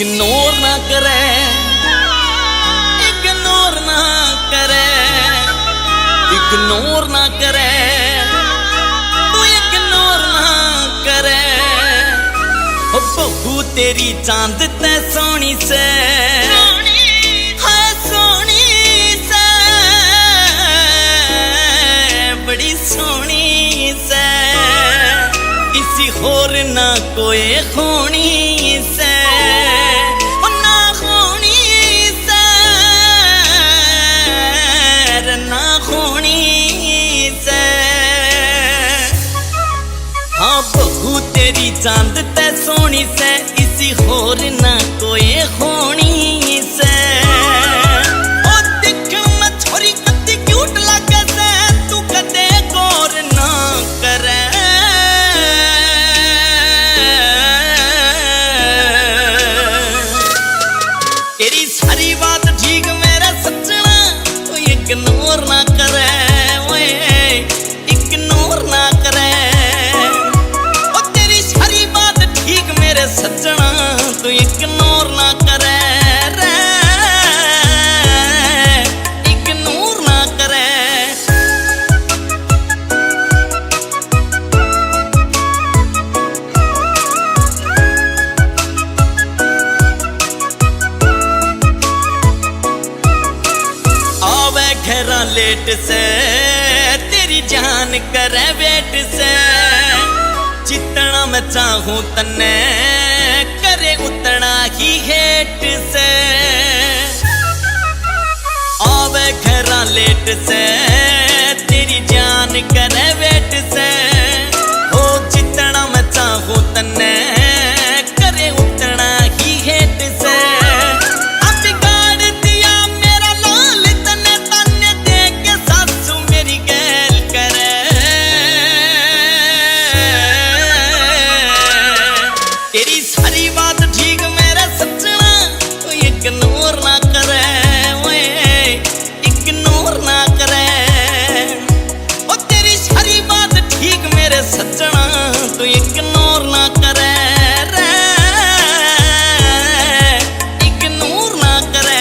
Ignore ना करे, ignore ना करे, इग्नोर ना करे, तू इग्नोर ना करे। ओ बहू तेरी चांद ते सोनी से, हाँ सोनी से, बड़ी सोनी से, किसी होर ना कोई खूनी से, ना खूनी से, ना खूनी से। हाँ बहू तेरी चांद ते सोनी से, इसी होर ना कोई खूनी से। ओ दिखण में छोरी कत्ती क्यूट लागे से, तू कदे गौर ना करे। तेरी सारी बात ठीक मेरा सजना, तू इग्नोर ना करे, ओए इग्नोर ना करे। ओ तेरी सारी बात ठीक मेरे सजना, तू इग्नोर ना करे रे, इग्नोर ना करे। आवे घेरा लेट से, तेरी जान करे वेट से, जितना मैं चाहूं तन्ने करे उतना ही हेट से। आवे घेरा लेट से, तेरी जान करे वेट से, ओ जितना मैं चाहूं तन्ने करे उतना ही हेट से। तेरी सारी बात ठीक मेरा सजना, तू इग्नोर ना करे, ओए इग्नोर ना करे। ओ तेरी सारी बात ठीक मेरे सजना, तू इग्नोर ना करे रे, इग्नोर ना करे।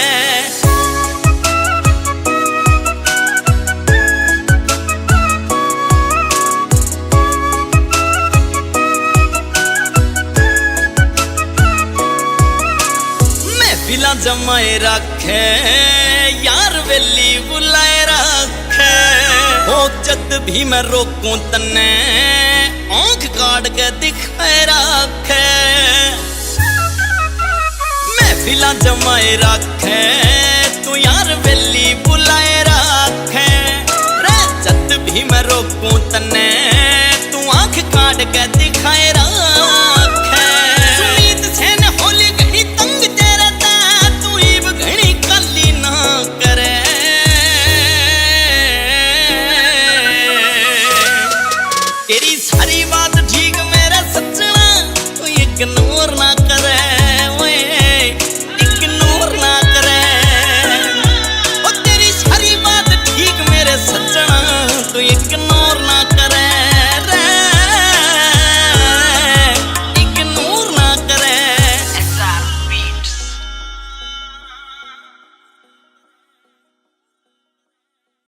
फिला जमाए रखे, यार वेली बुलाए रखे। ओ जद भी मैं रोकूं तन्ने आंख काट के दिखाए रखे। मैं फिला जमाए रखे, तू यार वेली बुलाए रखे। रे जद भी मैं रोकूं तन्ने तू आंख काट के दिखाए